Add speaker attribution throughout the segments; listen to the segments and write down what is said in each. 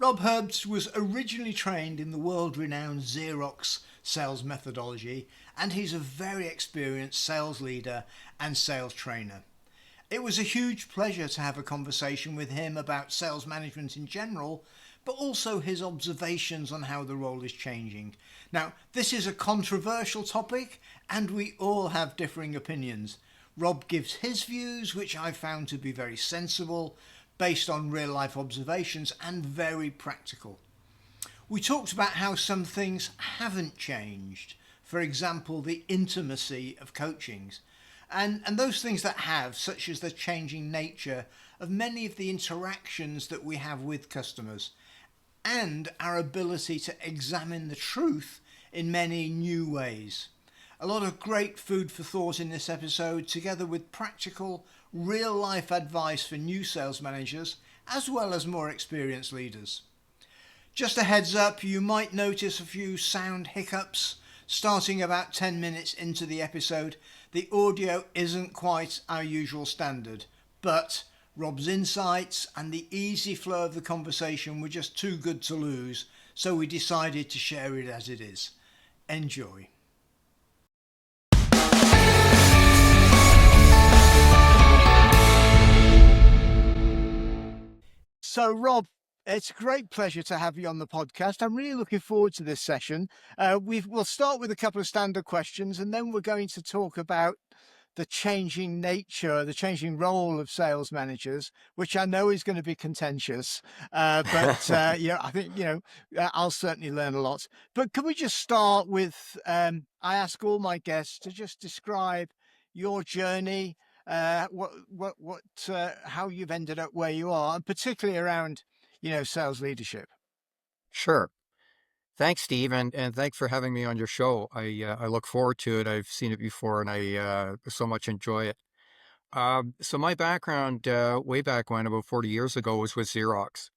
Speaker 1: Rob Herbst was originally trained in the world-renowned Xerox sales methodology, and he's a very experienced sales leader and sales trainer. It was a huge pleasure to have a conversation with him about sales management in general, but also his observations on how the role is changing. Now, this is a controversial topic, and we all have differing opinions. Rob gives his views, which I found to be very sensible, based on real life observations and very practical. We talked about how some things haven't changed. For example, the intimacy of coachings. And those things that have, such as the changing nature of many of the interactions that we have with customers, and our ability to examine the truth in many new ways. A lot of great food for thought in this episode, together with practical, real life advice for new sales managers, as well as more experienced leaders. Just a heads up, you might notice a few sound hiccups starting about 10 minutes into the episode. The audio isn't quite our usual standard, but Rob's insights and the easy flow of the conversation were just too good to lose, so we decided to share it as it is. Enjoy. So, Rob, it's a great pleasure to have you on the podcast. I'm really looking forward to this session. We'll start with a couple of standard questions, and then we're going to talk about the changing nature, the changing role of sales managers, which I know is going to be contentious. Yeah, I think, I'll certainly learn a lot. But can we just start with, I ask all my guests to just describe your journey, how you've ended up where you are, and particularly around, sales leadership.
Speaker 2: Sure. Thanks, Steve, and thanks for having me on your show. I look forward to it. I've seen it before, and I so much enjoy it. So my background, way back when, about 40 years ago, was with Xerox.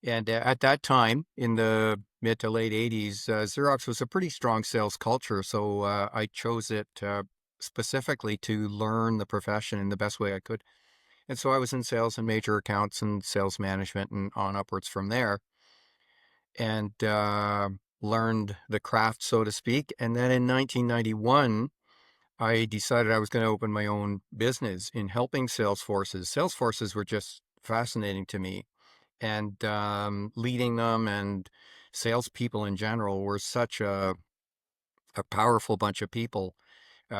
Speaker 2: And at that time, in the mid to late 80s, Xerox was a pretty strong sales culture. So I chose it specifically to learn the profession in the best way I could. And so I was in sales and major accounts and sales management and on upwards from there, and learned the craft, so to speak. And then in 1991, I decided I was going to open my own business in helping sales forces. Sales forces were just fascinating to me, and leading them and salespeople in general were such a powerful bunch of people.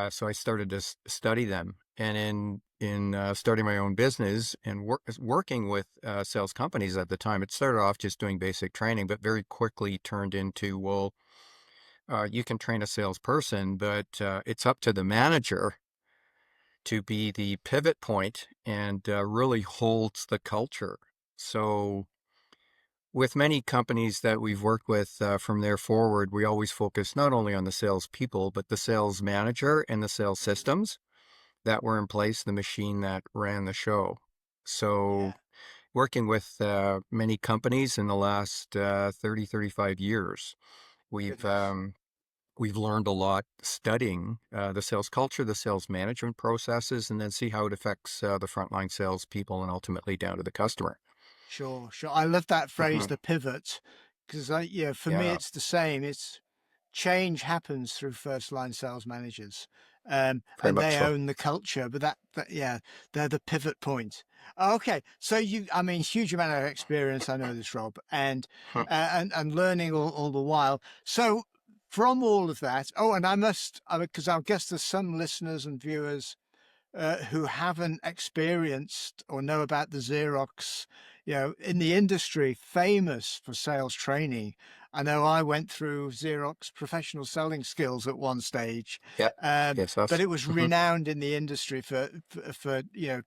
Speaker 2: So I started to study them, and in starting my own business and working with sales companies at the time, it started off just doing basic training, but very quickly turned into, well, you can train a salesperson, but it's up to the manager to be the pivot point and really holds the culture. So with many companies that we've worked with from there forward, we always focus not only on the salespeople, but the sales manager and the sales systems that were in place, the machine that ran the show. So working with many companies in the last 30, 35 years, we've learned a lot studying the sales culture, the sales management processes, and then see how it affects the frontline salespeople and ultimately down to the customer.
Speaker 1: Sure. I love that phrase, the pivot, because for me,
Speaker 2: Yeah,
Speaker 1: it's the same. It's change happens through first line sales managers, and
Speaker 2: very much
Speaker 1: they
Speaker 2: so.
Speaker 1: own the culture, but they're the pivot point. Okay. So huge amount of experience. I know this, Rob, and learning all the while. So from all of that, and because I guess there's some listeners and viewers who haven't experienced or know about the Xerox, in the industry, famous for sales training. I know I went through Xerox professional selling skills at one stage,
Speaker 2: Yeah, yes,
Speaker 1: but
Speaker 2: us.
Speaker 1: it was renowned in the industry for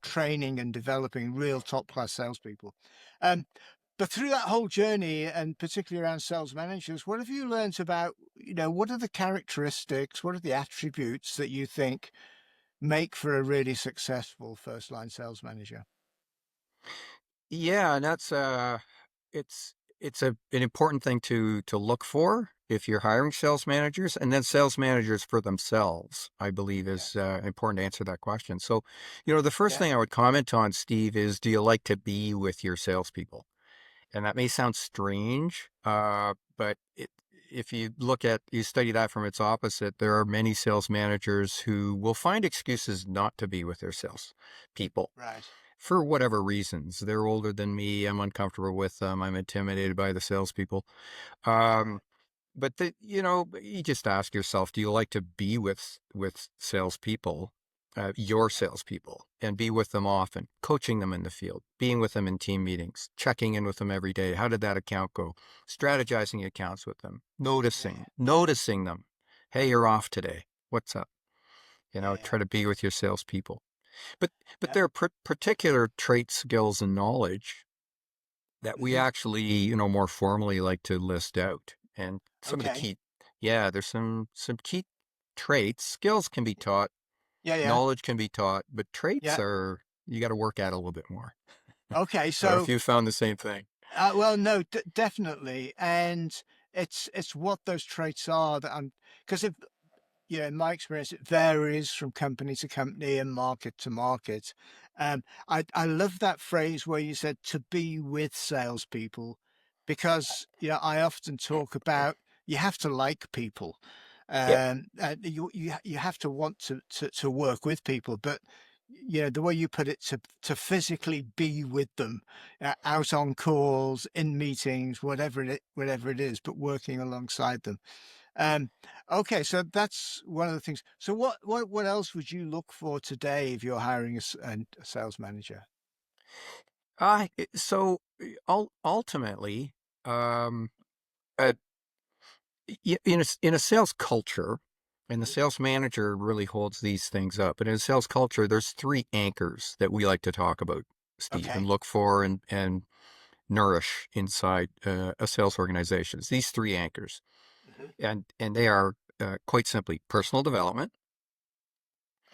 Speaker 1: training and developing real top class salespeople. But through that whole journey, and particularly around sales managers, what have you learned about, what are the characteristics, what are the attributes that you think make for a really successful first line sales manager?
Speaker 2: Yeah, and that's it's an important thing to look for if you're hiring sales managers, and then sales managers for themselves, I believe
Speaker 1: Yeah.
Speaker 2: is important to answer that question. So, the first
Speaker 1: Yeah.
Speaker 2: thing I would comment on, Steve, is do you like to be with your salespeople? And that may sound strange, but if you study that from its opposite, there are many sales managers who will find excuses not to be with their sales people
Speaker 1: Right.
Speaker 2: for whatever reasons. They're older than me. I'm uncomfortable with them. I'm intimidated by the salespeople. Um,
Speaker 1: Right.
Speaker 2: but you just ask yourself, do you like to be with salespeople, your
Speaker 1: Yeah.
Speaker 2: salespeople, and be with them often, coaching them in the field, being with them in team meetings, checking in with them every day? How did that account go? Strategizing accounts with them,
Speaker 1: Yeah. Yeah.
Speaker 2: noticing them. Hey, you're off today. What's up?
Speaker 1: Yeah.
Speaker 2: Try to be with your salespeople. But
Speaker 1: Yeah.
Speaker 2: there are particular traits, skills, and knowledge that we
Speaker 1: Hmm.
Speaker 2: actually, more formally like to list out. And some of the
Speaker 1: Okay.
Speaker 2: key, yeah, there's some key traits. Skills can be taught,
Speaker 1: Yeah. Yeah.
Speaker 2: knowledge can be taught, but traits
Speaker 1: Yeah.
Speaker 2: are, you got to work at a little bit more.
Speaker 1: Okay.
Speaker 2: I don't know if
Speaker 1: So,
Speaker 2: you found the same thing.
Speaker 1: well, no, definitely, and it's what those traits are that I'm because if yeah, in my experience, it varies from company to company and market to market. I love that phrase where you said to be with salespeople, because I often talk about you have to like people,
Speaker 2: Yep.
Speaker 1: you have to want to work with people, but the way you put it, to physically be with them, out on calls, in meetings, whatever it is, but working alongside them. um, okay, so that's one of the things. So what else would you look for today if you're hiring a sales manager?
Speaker 2: Ultimately, um, uh, in a sales culture, and the
Speaker 1: Mhm.
Speaker 2: sales manager really holds these things up. But in a sales culture, there's three anchors that we like to talk about, Steve, and
Speaker 1: Okay.
Speaker 2: look for and nourish inside a sales organization. It's these three anchors,
Speaker 1: Hmm.
Speaker 2: and they are quite simply personal development.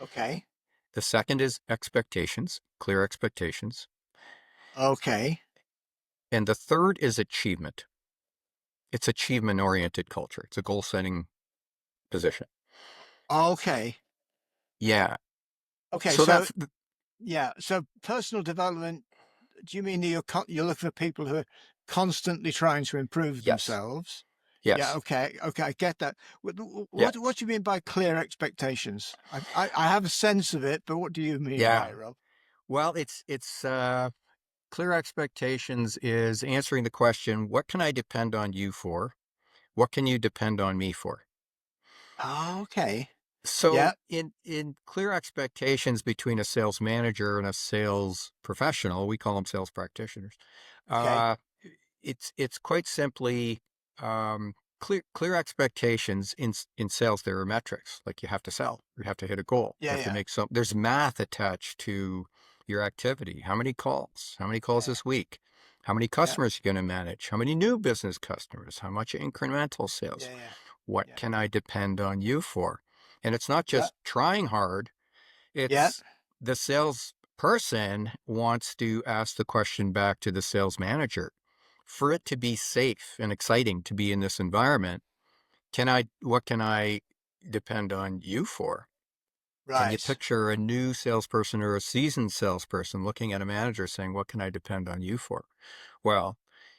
Speaker 1: Okay.
Speaker 2: The second is expectations, clear expectations,
Speaker 1: Okay.
Speaker 2: and the third is achievement. It's achievement oriented culture. It's a goal setting position.
Speaker 1: Okay.
Speaker 2: Yeah.
Speaker 1: Okay.
Speaker 2: So
Speaker 1: So
Speaker 2: that's
Speaker 1: yeah. So personal development. Do you mean that you're looking for people who are constantly trying to improve
Speaker 2: yes,
Speaker 1: themselves? Yeah.
Speaker 2: yes,
Speaker 1: Okay. Okay. I get that. What
Speaker 2: yeah,
Speaker 1: what do you mean by clear expectations? I have a sense of it, but what do you mean by
Speaker 2: yeah.
Speaker 1: it, Rob?
Speaker 2: Well, it's clear expectations is answering the question, what can I depend on you for? What can you depend on me for?
Speaker 1: Okay.
Speaker 2: So
Speaker 1: Yeah.
Speaker 2: in clear expectations between a sales manager and a sales professional, we call them sales practitioners.
Speaker 1: Okay.
Speaker 2: Uh, it's quite simply clear expectations in sales. There are metrics like you have to sell, you have to hit a goal, you
Speaker 1: Yeah.
Speaker 2: have to
Speaker 1: Yeah.
Speaker 2: make some. There's math attached to your activity. How many calls? How many calls
Speaker 1: Yeah.
Speaker 2: this week? How many
Speaker 1: Yeah.
Speaker 2: customers are you going to manage? How many new business customers? How much incremental sales?
Speaker 1: Yeah, yeah,
Speaker 2: What
Speaker 1: yeah,
Speaker 2: can I depend on you for? And it's not
Speaker 1: yeah,
Speaker 2: just trying hard,
Speaker 1: yeah,
Speaker 2: it's the sales person wants to ask the question back to the sales manager. For it to be safe and exciting to be in this environment, what can I depend on you for? Can you
Speaker 1: right.
Speaker 2: picture a new salesperson or a seasoned salesperson looking at a manager saying, what can I depend on you for? Well,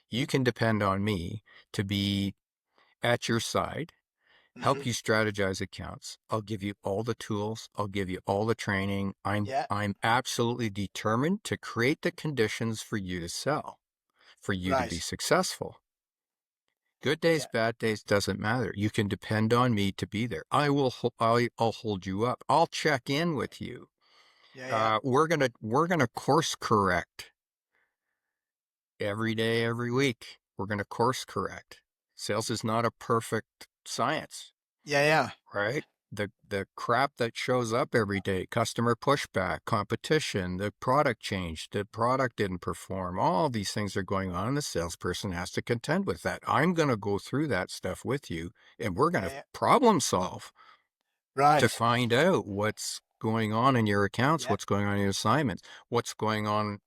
Speaker 2: you can depend on me to be at your side,
Speaker 1: Hmm.
Speaker 2: help you strategize accounts. I'll give you all the tools. I'll give you all the training. I'm
Speaker 1: Yeah,
Speaker 2: I'm absolutely determined to create the conditions for you to sell, for you to be
Speaker 1: right.
Speaker 2: successful. Good days,
Speaker 1: Yeah,
Speaker 2: bad days, doesn't matter. You can depend on me to be there. I'll hold you up. I'll check in with you.
Speaker 1: yeah, yeah,
Speaker 2: We're gonna course correct every day, every week. We're gonna course correct. Sales is not a perfect science.
Speaker 1: yeah, yeah,
Speaker 2: Right? The crap that shows up every day, customer pushback, competition, the product changed, the product didn't perform, all these things are going on. And the salesperson has to contend with that. I'm going to go through that stuff with you, and we're going
Speaker 1: yeah,
Speaker 2: to
Speaker 1: yeah.
Speaker 2: problem solve to
Speaker 1: Right.
Speaker 2: find out what's going on in your accounts,
Speaker 1: Yeah,
Speaker 2: what's going on in your assignments, what's going on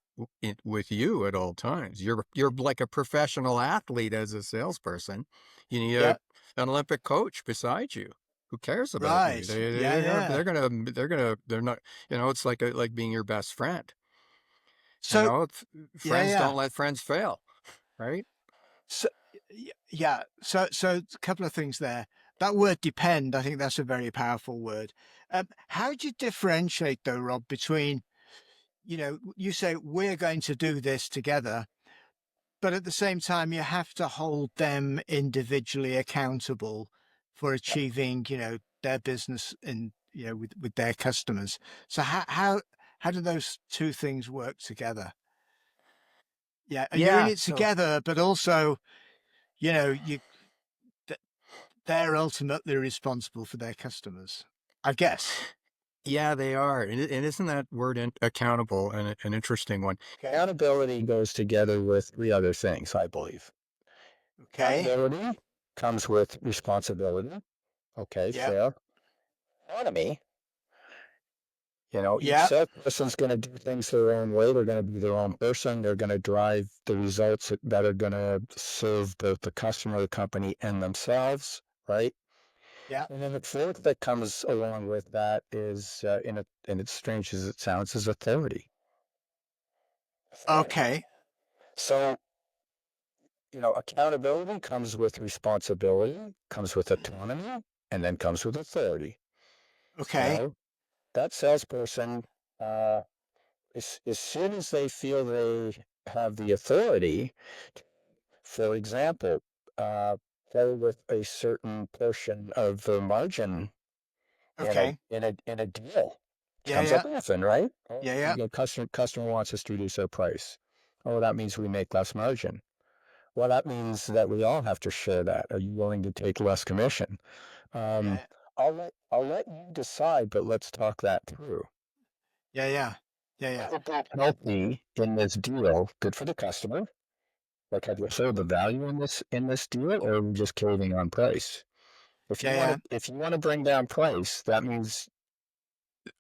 Speaker 2: with you at all times. You're like a professional athlete as a salesperson. You need
Speaker 1: yeah.
Speaker 2: an Olympic coach beside you who cares about you.
Speaker 1: Right. Yeah, yeah.
Speaker 2: They're not, it's like being your best friend.
Speaker 1: So, yeah,
Speaker 2: Friends
Speaker 1: yeah.
Speaker 2: don't let friends fail, right?
Speaker 1: So, yeah. So a couple of things there. That word depend, I think that's a very powerful word. How do you differentiate though, Rob, between, you say we're going to do this together, but at the same time, you have to hold them individually accountable for achieving, their business and, with their customers. So how do those two things work together? Yeah. You're in
Speaker 2: Yeah.
Speaker 1: it
Speaker 2: So
Speaker 1: together, but also, you th- they're ultimately responsible for their customers, I guess.
Speaker 2: yeah, they are. And isn't that word accountable an interesting one? Accountability goes together with three other things, I believe.
Speaker 1: Okay.
Speaker 2: Accountability comes with responsibility. Okay,
Speaker 1: Yeah.
Speaker 2: fair. Autonomy, each
Speaker 1: Yeah.
Speaker 2: salesperson's going to do things their own way. They're going to be their own person. They're going to drive the results that are going to serve both the customer, the company, and themselves, right?
Speaker 1: Yeah.
Speaker 2: And then the fourth that comes along with that is, and it's strange as it sounds, is authority. Authority.
Speaker 1: Okay.
Speaker 2: So, accountability comes with responsibility, comes with autonomy, and then comes with authority.
Speaker 1: Okay.
Speaker 2: So that salesperson, uh, as soon as they feel they have the authority, for example, uh, play with a certain portion of the margin in a
Speaker 1: Okay.
Speaker 2: in a in a deal.
Speaker 1: Yeah.
Speaker 2: Comes
Speaker 1: Yeah.
Speaker 2: up often, right? Oh,
Speaker 1: Yeah. Yeah.
Speaker 2: customer wants us to reduce our price. Oh, that means we make less margin. Well, that means that we all have to share that. Are you willing to take less commission? Um,
Speaker 1: Yeah.
Speaker 2: I'll let you decide, but let's talk that through.
Speaker 1: Yeah. Yeah. Yeah. Yeah.
Speaker 2: Would that help me in this deal? Good for the customer. Like, have you showed the value in this deal, or are we just caving on price? If you
Speaker 1: Yeah.
Speaker 2: want
Speaker 1: Yeah.
Speaker 2: to if you want to bring down price, that means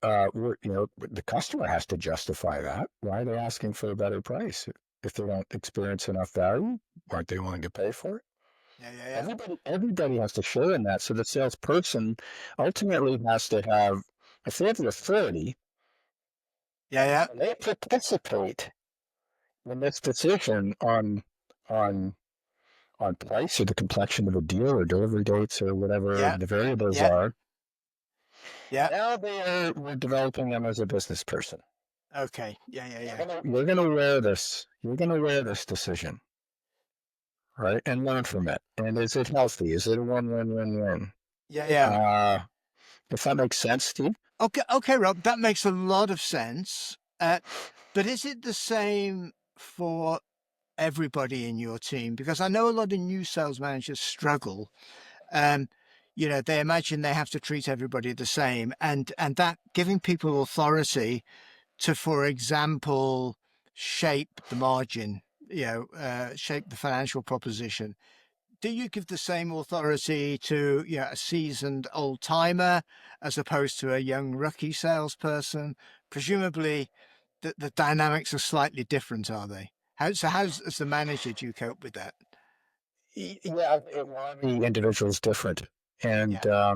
Speaker 2: the customer has to justify that. Why are they asking for a better price? If they don't experience enough value, aren't they willing to pay for it?
Speaker 1: Yeah. Yeah. Yeah.
Speaker 2: Everybody has to share in that. So the salesperson ultimately has to have, if they have the authority,
Speaker 1: Yeah. Yeah.
Speaker 2: and they participate in this decision on on price or the complexion of a deal or delivery dates or whatever
Speaker 1: Yeah.
Speaker 2: the variables
Speaker 1: Yeah.
Speaker 2: are,
Speaker 1: Yeah.
Speaker 2: now we're developing them as a business person.
Speaker 1: Okay. Yeah. Yeah. Yeah.
Speaker 2: You're gonna wear this. You're gonna wear this decision, right? And learn from it. And is it healthy? Is it a win-win-win-win?
Speaker 1: Yeah. Yeah.
Speaker 2: Uh, if that makes sense, Steve.
Speaker 1: Okay. Okay, Rob. That makes a lot of sense. But is it the same for everybody in your team? Because I know a lot of new sales managers struggle. Um, they imagine they have to treat everybody the same, and that giving people authority to, for example, shape the margin, shape the financial proposition. Do you give the same authority to, a seasoned old timer as opposed to a young rookie salesperson? Presumably, the dynamics are slightly different, are they? How's as the manager do you cope with that?
Speaker 2: Yeah, well, every individual is different, and
Speaker 1: Yeah,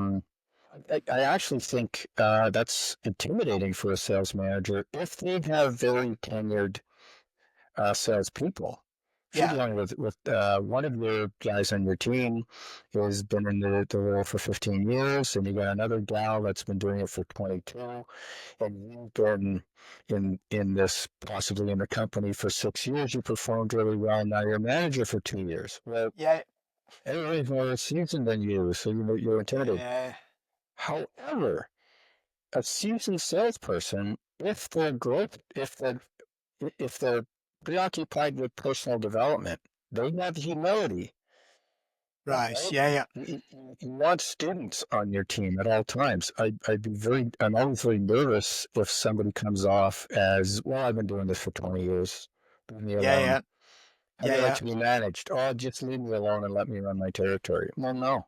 Speaker 2: I actually think that's intimidating for a sales manager if they have very tenured salespeople. If you're
Speaker 1: yeah,
Speaker 2: dealing with one of your guys on your team who's been in the role for 15 years, and you got another gal that's been doing it for 22, and you've been in this possibly in the company for 6 years, you performed really well, and now you're a manager for 2 years. Well,
Speaker 1: yeah,
Speaker 2: everybody's more seasoned than you, so you're intimidated.
Speaker 1: yeah,
Speaker 2: However, a seasoned salesperson, if they're preoccupied with personal development, they have humility,
Speaker 1: right,
Speaker 2: right?
Speaker 1: yeah, yeah,
Speaker 2: You want students on your team at all times. I'm always very nervous if somebody comes off as, well, I've been doing this for 20 years. Leave me
Speaker 1: yeah,
Speaker 2: alone.
Speaker 1: yeah,
Speaker 2: How do
Speaker 1: yeah,
Speaker 2: you like
Speaker 1: yeah,
Speaker 2: to be managed? Oh, just leave me alone and let me run my territory. Well, no.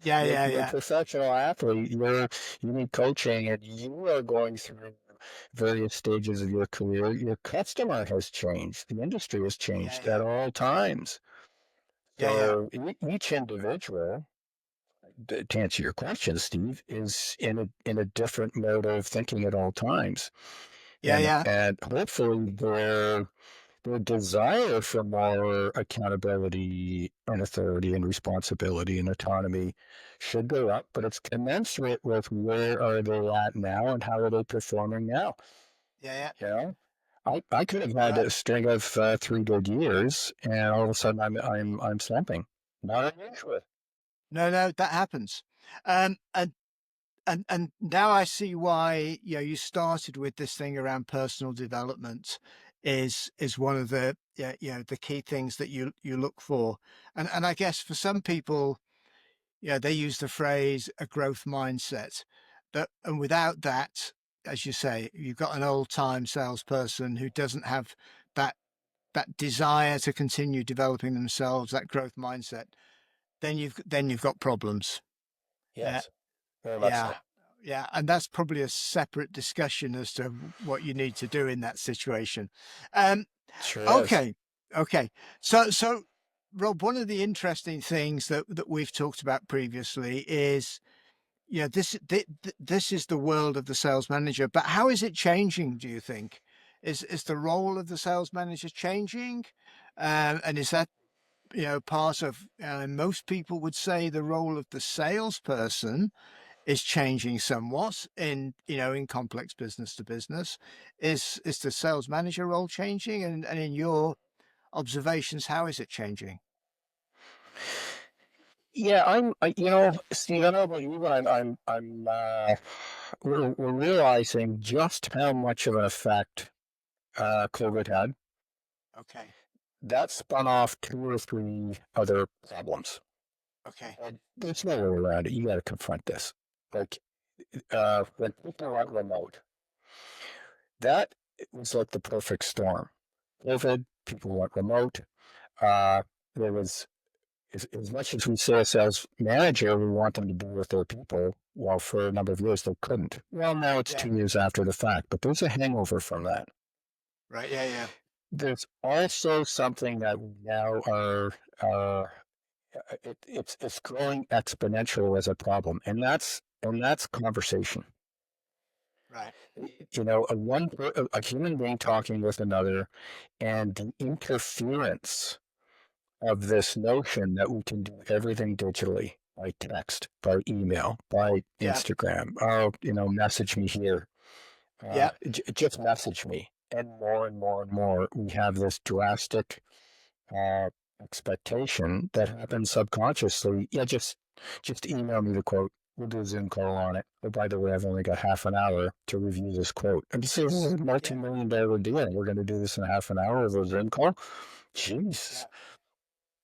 Speaker 1: yeah,
Speaker 2: You're,
Speaker 1: yeah,
Speaker 2: you're a
Speaker 1: yeah,
Speaker 2: professional athlete. You need coaching, and you are going through various stages of your career. Your customer has changed. The industry has
Speaker 1: yeah,
Speaker 2: changed
Speaker 1: yeah,
Speaker 2: at all times.
Speaker 1: yeah, yeah,
Speaker 2: So each individual, to answer your question, Steve, is in a different mode of thinking at all times,
Speaker 1: yeah, yeah,
Speaker 2: and hopefully their desire for more accountability and authority and responsibility and autonomy should go up, but it's commensurate with where are they at now and how are they performing now.
Speaker 1: Yeah, yeah.
Speaker 2: You know, I could have had
Speaker 1: Right.
Speaker 2: a string of 3 good years, and all of a sudden I'm slumping. Not unusual.
Speaker 1: No, no, that happens. And now I see why, you started with this thing around personal development is one of the, yeah, the key things that you look for. And I guess for some people, they use the phrase a growth mindset. And without that, as you say, you've got an old time salesperson who doesn't have that that desire to continue developing themselves, that growth mindset, then you've got problems. Uh,
Speaker 2: Yes, very much
Speaker 1: yeah,
Speaker 2: so.
Speaker 1: yeah, and that's probably a separate discussion as to what you need to do in that situation. Um,
Speaker 2: Sure is.
Speaker 1: okay, okay. So, Rob, one of the interesting things that we've talked about previously is, this is the world of the sales manager. But how is it changing? Do you think is the role of the sales manager changing, and is that part of? Most people would say the role of the salesperson is changing somewhat in complex business to business. Is the sales manager role changing? And in your observations, how is it changing?
Speaker 2: Yeah, Steve, I don't know about you, but we're realizing just how much of an effect COVID had.
Speaker 1: Okay.
Speaker 2: That spun off 2 or 3 other problems.
Speaker 1: Okay.
Speaker 2: And there's no way around it. You got to confront this. Like, when people went remote, that was like the perfect storm. COVID, people went remote. Uh, there was as much as we say a sales manager, we want them to be with their people. Well, for a number of years, they couldn't. Well, now it's
Speaker 1: Yeah.
Speaker 2: 2 years after the fact, but there's a hangover from that.
Speaker 1: Right. Yeah. Yeah.
Speaker 2: There's also something that we now are, uh, it's growing exponential as a problem, and that's conversation.
Speaker 1: Right.
Speaker 2: A human being talking with another, and the interference of this notion that we can do everything digitally by text, by email, by
Speaker 1: Yeah.
Speaker 2: Instagram. Oh, message me here.
Speaker 1: Yeah.
Speaker 2: Just message me. And more and more and more, we have this drastic uh, expectation that happens subconsciously. Yeah, just email me the quote. We'll do a Zoom call on it. Oh, by the way, I've only got half an hour to review this quote. And this is a
Speaker 1: Yeah.
Speaker 2: multi-million-dollar deal. We're going to do this in half an hour of a Zoom call.
Speaker 1: Yeah.
Speaker 2: Jeez.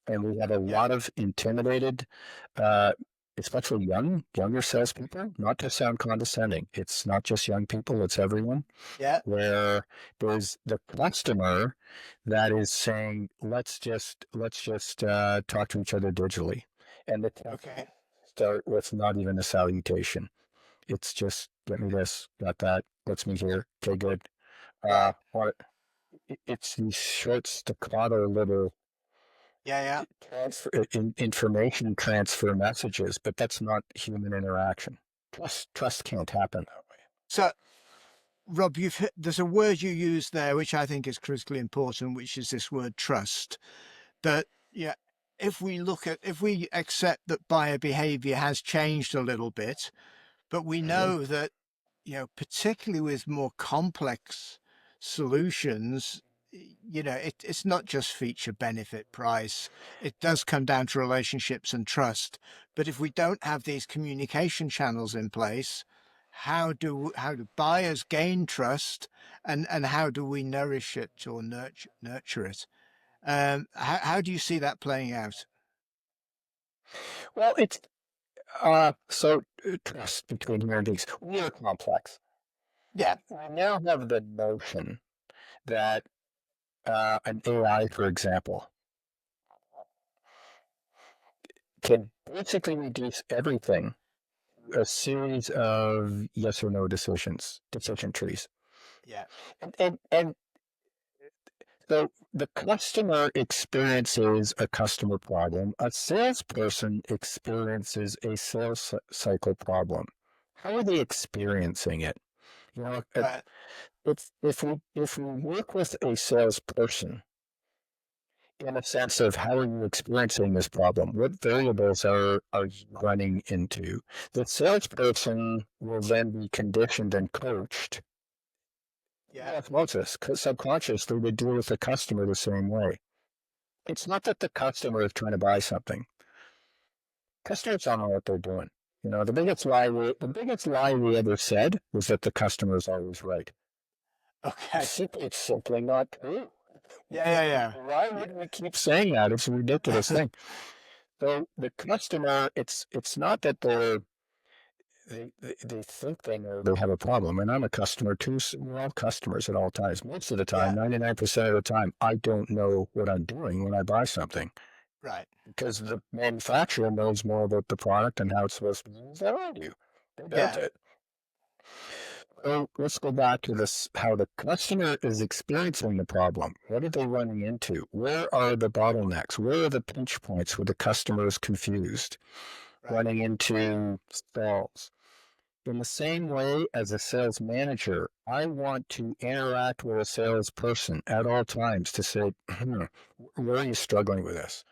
Speaker 2: And we have a
Speaker 1: Yeah.
Speaker 2: lot of intimidated, uh, especially younger salespeople. Not to sound condescending, it's not just young people; it's everyone.
Speaker 1: Yeah.
Speaker 2: Where there's the customer that is saying, "Let's just talk to each other digitally," and the text
Speaker 1: Okay.
Speaker 2: start with not even a salutation. It's just, "Get me this, got that. Let's meet here. Okay, good."
Speaker 1: Right.
Speaker 2: What? It's these short staccato little
Speaker 1: Yeah. Yeah.
Speaker 2: information transfer messages, but that's not human interaction. Trust can't happen that way.
Speaker 1: So, Rob, there's a word you use there which I think is critically important, which is this word trust. That yeah, if we accept that buyer behavior has changed a little bit, but we
Speaker 2: Mhm.
Speaker 1: know that, particularly with more complex solutions, it's not just feature, benefit, price. It does come down to relationships and trust. But if we don't have these communication channels in place, how do buyers gain trust, and how do we nourish it or nurture it? How do you see that playing out?
Speaker 2: Well, it's trust between human beings. We are complex.
Speaker 1: Yeah.
Speaker 2: We now have the notion that an AI, for example, can basically reduce everything a series of yes or no decision trees.
Speaker 1: Yeah.
Speaker 2: And so the customer experiences a customer problem. A salesperson experiences a sales cycle problem. How are they experiencing it? You know,
Speaker 1: Right.
Speaker 2: if we work with a salesperson, in a sense of how are you experiencing this problem? What variables are you running into? The salesperson will then be conditioned and coached
Speaker 1: Yeah.
Speaker 2: by osmosis, because subconsciously they deal with the customer the same way. It's not that the customer is trying to buy something. Customers don't know what they're doing. You know, the biggest lie we ever said was that the customer is always right.
Speaker 1: Okay.
Speaker 2: It's simply not true.
Speaker 1: Yeah.
Speaker 2: Why would we keep saying that? It's a ridiculous
Speaker 1: Yeah.
Speaker 2: thing. So the customer, it's not that they think they know they have a problem, and I'm a customer too. So we're all customers at all times. Most of the time,
Speaker 1: Yeah.
Speaker 2: 99% of the time, I don't know what I'm doing when I buy something
Speaker 1: Right.
Speaker 2: because the manufacturer knows more about the product and how it's supposed to be used than I do. They built
Speaker 1: Yeah.
Speaker 2: it. So let's go back to this: how the customer is experiencing the problem. What are they running into? Where are the bottlenecks? Where are the pinch points where the customer is confused,
Speaker 1: Right.
Speaker 2: running into stalls? In the same way as a sales manager, I want to interact with a salesperson at all times to say, where are you struggling with this?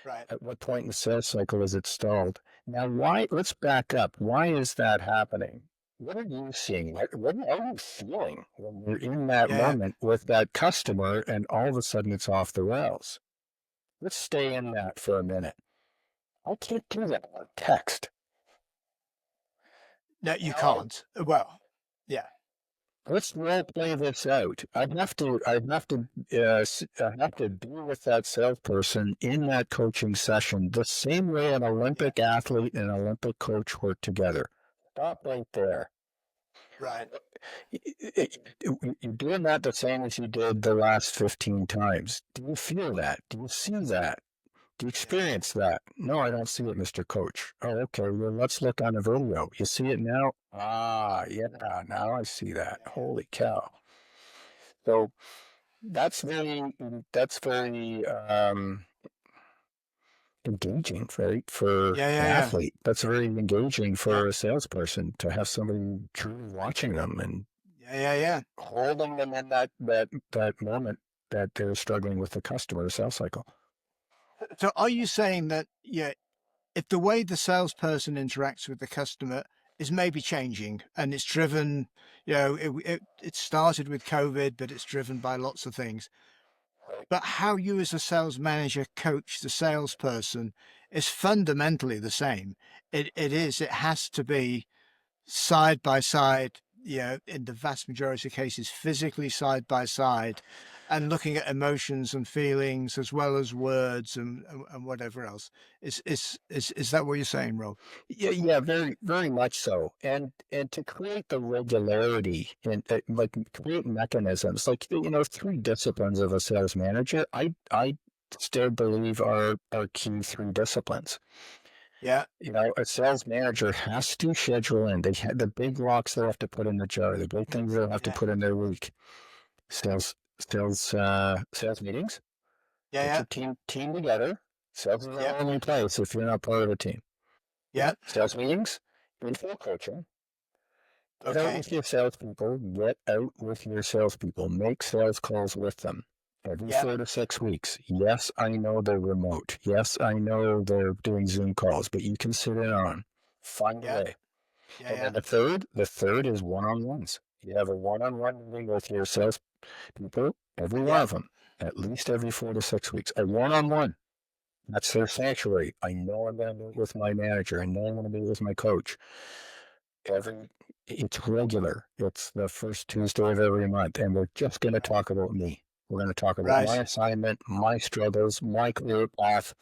Speaker 1: Right.
Speaker 2: At what point in the sales cycle is it stalled? Now, why? Let's back up. Why is that happening? What are you seeing? What are you feeling when you're in that
Speaker 1: Yeah.
Speaker 2: moment with that customer and all of a sudden it's off the rails? Let's stay in that for a minute. I can't do that on text.
Speaker 1: No, you
Speaker 2: How?
Speaker 1: can't. Well, yeah.
Speaker 2: Let's role play this out. I have to be with that salesperson in that coaching session the same way an
Speaker 1: Yeah.
Speaker 2: Olympic athlete and an Olympic coach work together. Stop right there.
Speaker 1: Right.
Speaker 2: You're doing that the same as you did the last 15 times. Do you feel that? Do you see that? Do you
Speaker 1: Yeah.
Speaker 2: experience that? No, I don't see it, Mr. Coach. Oh, okay. Well, let's look on the video. You see it now? Ah, yeah. Now I see that.
Speaker 1: Yeah.
Speaker 2: Holy cow. So that's very engaging, right, for
Speaker 1: Yeah.
Speaker 2: an
Speaker 1: Yeah.
Speaker 2: athlete. That's very engaging
Speaker 1: Yeah.
Speaker 2: for a salesperson to have somebody truly watching them and
Speaker 1: Yeah.
Speaker 2: holding them in that moment that they're struggling with the customer sales cycle.
Speaker 1: So are you saying that, yeah, if the way the salesperson interacts with the customer is maybe changing and it's driven, it started with COVID, but it's driven by lots of things. But how you as a sales manager coach the salesperson is fundamentally the same. It has to be side by side, in the vast majority of cases, physically side by side, and looking at emotions and feelings as well as words and whatever else. Is that what you're saying, Rob?
Speaker 2: Yeah, very, very much so. And to create the regularity and like create mechanisms, like three disciplines of a sales manager, I still believe are key three disciplines.
Speaker 1: Yeah,
Speaker 2: A sales manager has to schedule in. They have the big rocks they have to put in the jar, the big things they'll have to
Speaker 1: yeah,
Speaker 2: put in their week. Sales meetings. Get
Speaker 1: yeah,
Speaker 2: your team together. Sales is
Speaker 1: yeah,
Speaker 2: the only place if you're not part of a team.
Speaker 1: yeah, yeah.
Speaker 2: Sales meetings, info coaching. Get out
Speaker 1: Okay.
Speaker 2: with your salespeople. Get out with your salespeople. Make sales calls with them every
Speaker 1: Yeah,
Speaker 2: 4 to 6 weeks. Yes, I know they're remote. Yes, I know they're doing Zoom calls, but you can sit in on. Find a
Speaker 1: yeah,
Speaker 2: way. And then
Speaker 1: yeah,
Speaker 2: the third is one-on-ones. You have a one-on-one meeting with your salespeople, every one
Speaker 1: yeah,
Speaker 2: of them, at least every 4 to 6 weeks. A one-on-one. That's their sanctuary. I know I'm going to meet with my manager. I know I'm going to meet with my coach. Every It's regular. It's the first Tuesday of every month, and we're just going to
Speaker 1: right,
Speaker 2: talk about me. We're going to talk about my
Speaker 1: right.
Speaker 2: assignment, my struggles, my career path,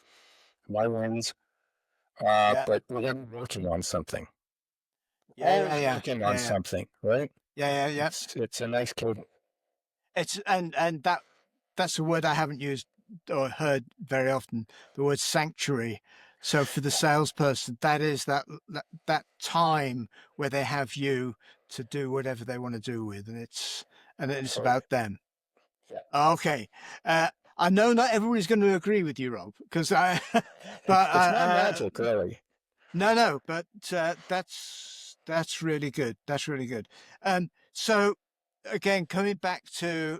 Speaker 2: my wins.
Speaker 1: Yeah,
Speaker 2: But we're going to be working on something.
Speaker 1: yeah,
Speaker 2: Always
Speaker 1: yeah,
Speaker 2: working on
Speaker 1: yeah,
Speaker 2: something, right?
Speaker 1: yeah.
Speaker 2: It's a nice code.
Speaker 1: It's and that's a word I haven't used or heard very often. The word sanctuary. So for the salesperson, that is that time where they have you to do whatever they want to do with, and it's
Speaker 2: Absolutely.
Speaker 1: about them.
Speaker 2: Yeah.
Speaker 1: Okay, I know not everybody's going to agree with you, Rob, because I, but
Speaker 2: It's not magic, really.
Speaker 1: no, but that's really good. That's really good. So again, coming back to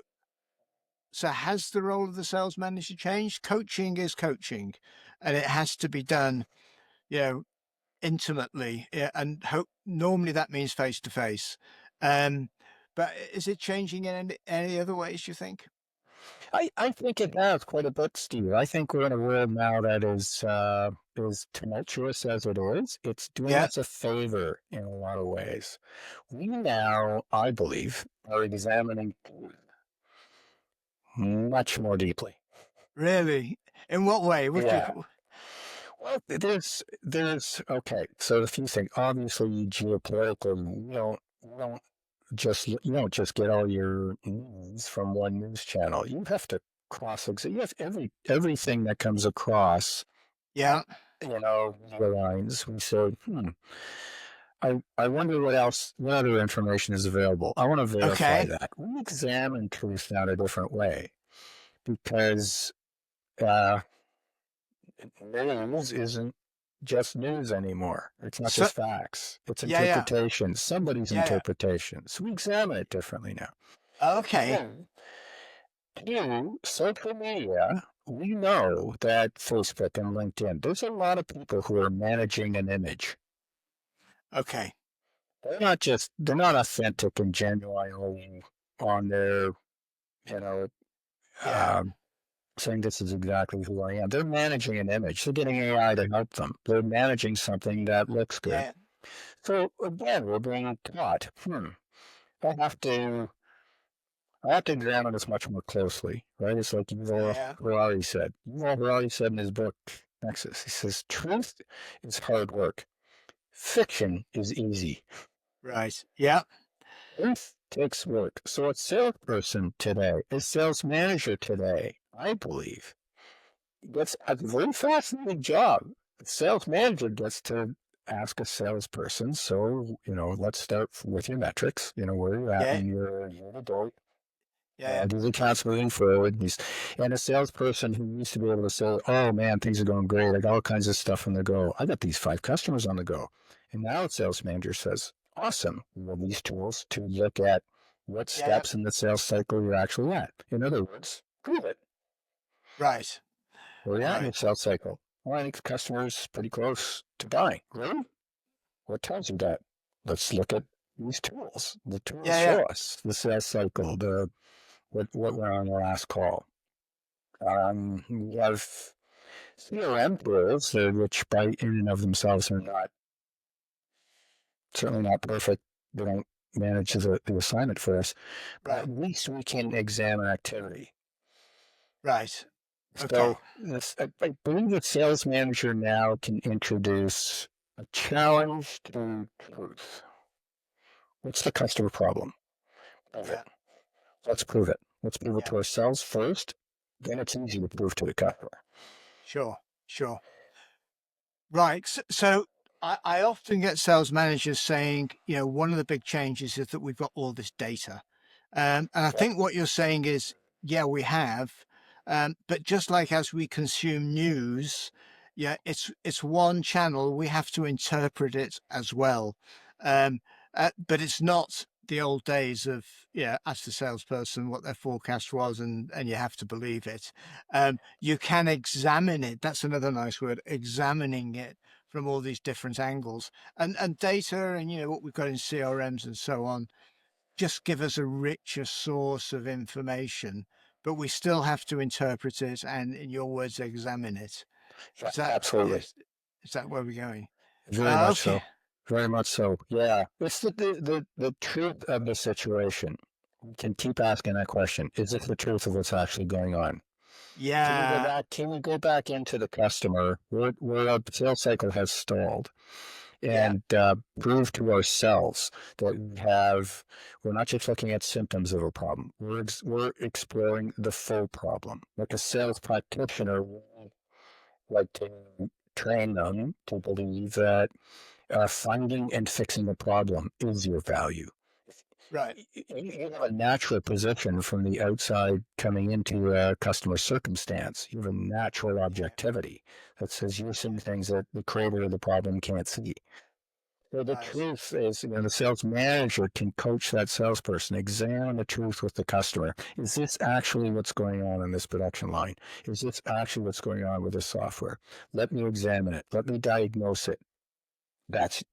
Speaker 1: So has the role of the sales manager changed? Coaching is coaching, and it has to be done, you know, intimately, and normally that means face to face. But is it changing in any other ways, you think?
Speaker 2: I think it has quite a bit, Steve. I think we're in a world now that is tumultuous as it is. It's doing
Speaker 1: Yeah,
Speaker 2: us a favor in a lot of ways. We now, I believe, are examining much more deeply.
Speaker 1: really. In what way? Would
Speaker 2: Yeah.
Speaker 1: you?
Speaker 2: Well, there's okay. So a few things. Obviously, geopolitically, you don't just get all your news from one news channel. You have to cross-examine. You have everything that comes across.
Speaker 1: Yeah.
Speaker 2: The lines. We say, I wonder what other information is available. I want to verify
Speaker 1: Okay.
Speaker 2: that. We examine truth now in a different way because uh, news isn't just news anymore. It's not
Speaker 1: So
Speaker 2: just facts. It's
Speaker 1: yeah, yeah,
Speaker 2: interpretation, somebody's
Speaker 1: yeah, yeah.
Speaker 2: interpretation. So we examine it differently now.
Speaker 1: Okay.
Speaker 2: Then, social media, we know that Facebook and LinkedIn, there's a lot of people who are managing an image.
Speaker 1: Okay.
Speaker 2: They're not authentic and genuinely on their, you know,
Speaker 1: Yeah.
Speaker 2: um, saying this is exactly who I am. They're managing an image. They're getting AI to help them. They're managing something that looks good.
Speaker 1: Yeah.
Speaker 2: So again, we're being taught, I have to, I have to examine this much more closely, right? It's like
Speaker 1: Yeah.
Speaker 2: Yuval
Speaker 1: Yeah.
Speaker 2: Harari said. Yuval Harari said in his book, Nexus, he says, truth is hard work. Fiction is easy.
Speaker 1: Right. Yeah.
Speaker 2: Truth takes work. So a salesperson today, a sales manager today, I believe, gets a very fascinating job. The sales manager gets to ask a salesperson, so, let's start with your metrics, where you're at
Speaker 1: Yeah.
Speaker 2: in your year to date.
Speaker 1: Yeah.
Speaker 2: These accounts moving forward. And a salesperson who used to be able to say, oh man, things are going great. I got all kinds of stuff on the go. I got these 5 customers on the go. And now a sales manager says, awesome. Well, these tools to look at what
Speaker 1: Yeah. Yeah.
Speaker 2: steps in the sales cycle you're actually at. In other words, prove it.
Speaker 1: Right.
Speaker 2: Where you're at in
Speaker 1: Right.
Speaker 2: your sales cycle. Well, I think the customer's pretty close to buying. Really? What tells you that? Let's look at these tools. The tools
Speaker 1: Yeah. Yeah.
Speaker 2: show us the sales cycle, what went on the last call. We have CRM tools, which by in and of themselves are not certainly not perfect. They don't manage the assignment for us, but
Speaker 1: Right.
Speaker 2: at least we can examine activity.
Speaker 1: Right. Okay.
Speaker 2: So I believe the sales manager now can introduce a challenge to truth. What's the customer problem? Prove it.
Speaker 1: Yeah.
Speaker 2: Let's prove it. Let's prove it
Speaker 1: Yeah.
Speaker 2: to ourselves first. Then it's easy to prove to the customer.
Speaker 1: Sure. Sure. Right. So I often get sales managers saying, one of the big changes is that we've got all this data. And I
Speaker 2: Yep.
Speaker 1: think what you're saying is, yeah, we have. But just like as we consume news, yeah, it's one channel. We have to interpret it as well. Um, but it's not the old days of, ask the salesperson what their forecast was and you have to believe it. You can examine it. That's another nice word, examining it from all these different angles and data and, what we've got in CRMs and so on just give us a richer source of information, but we still have to interpret it and, in your words, examine it.
Speaker 2: Yeah,
Speaker 1: Is that
Speaker 2: absolutely.
Speaker 1: is that where we're going?
Speaker 2: Very much
Speaker 1: Okay.
Speaker 2: so. Very much so. Yeah. It's the truth of the situation. We can keep asking that question. Is it the truth of what's actually going on? Can we go
Speaker 1: Yeah.
Speaker 2: back? Can we go back into the customer where a sales cycle has stalled
Speaker 1: Yeah.
Speaker 2: and prove to ourselves that we're not just looking at symptoms of a problem. We're exploring the full problem. Like a sales practitioner, we like to train them to believe that finding and fixing a problem is your value.
Speaker 1: Right.
Speaker 2: You have a natural position from the outside coming into a customer circumstance. You have a natural
Speaker 1: Yeah.
Speaker 2: objectivity that says you're seeing things that the creator of the problem can't see. Well, the
Speaker 1: Nice.
Speaker 2: truth is, the sales manager can coach that salesperson, examine the truth with the customer. Is this actually what's going on in this production line? Is this actually what's going on with this software? Let me examine it. Let me diagnose it. That's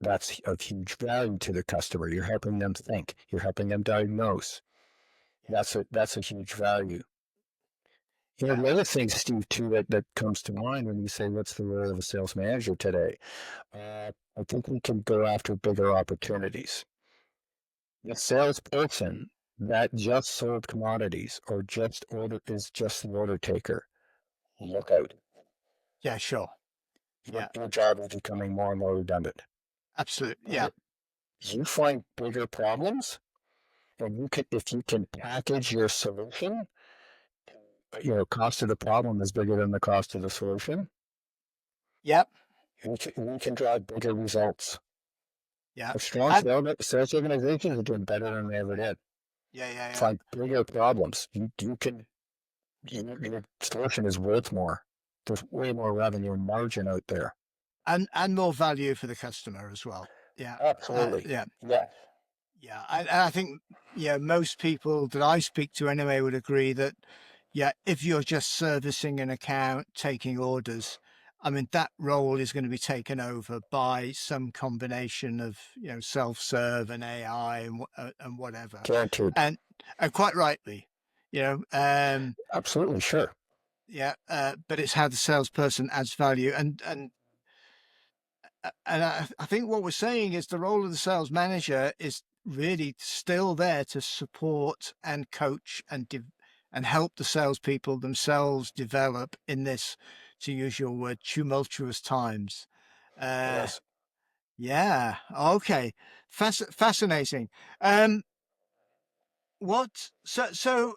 Speaker 2: of huge value to the customer. You're helping them think. You're helping them diagnose. That's a huge value.
Speaker 1: Yeah.
Speaker 2: The other thing, Steve, too, that comes to mind when you say what's the role of a sales manager today, I think we can go after bigger opportunities. The salesperson that just sold commodities or is just the order taker. Look out.
Speaker 1: Yeah, sure.
Speaker 2: Your,
Speaker 1: Yeah,
Speaker 2: your job is becoming more and more redundant.
Speaker 1: absolutely. Yeah.
Speaker 2: Right? You find bigger problems, and if you can package your solution, cost of the problem is bigger than the cost of the solution.
Speaker 1: Yep.
Speaker 2: We can drive bigger results.
Speaker 1: Yeah.
Speaker 2: A strong
Speaker 1: And
Speaker 2: sales organizations are doing better than they ever did.
Speaker 1: yeah, yeah, yeah.
Speaker 2: Find bigger problems. Your solution is worth more. There's way more revenue and margin out there.
Speaker 1: And more value for the customer as well. Yeah.
Speaker 2: Absolutely.
Speaker 1: Yeah.
Speaker 2: Yeah.
Speaker 1: Yeah. And I think, yeah, most people that I speak to anyway would agree that, yeah, if you're just servicing an account, taking orders, I mean, that role is going to be taken over by some combination of, self-serve and AI and whatever.
Speaker 2: Guaranteed.
Speaker 1: And, and quite rightly, you know, um,
Speaker 2: Absolutely. Sure.
Speaker 1: yeah, but it's how the salesperson adds value. And I think what we're saying is the role of the sales manager is really still there to support and coach and help the salespeople themselves develop in this, to use your word, tumultuous times. Uh,
Speaker 2: Yes.
Speaker 1: yeah, okay, fascinating. Um, so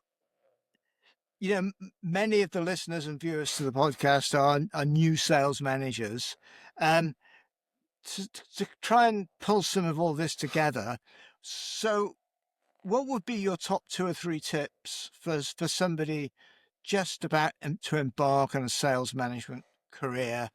Speaker 1: many of the listeners and viewers to the podcast are new sales managers. Um, to try and pull some of all this together. So, what would be your top two or three tips for somebody just about to embark on a sales management career,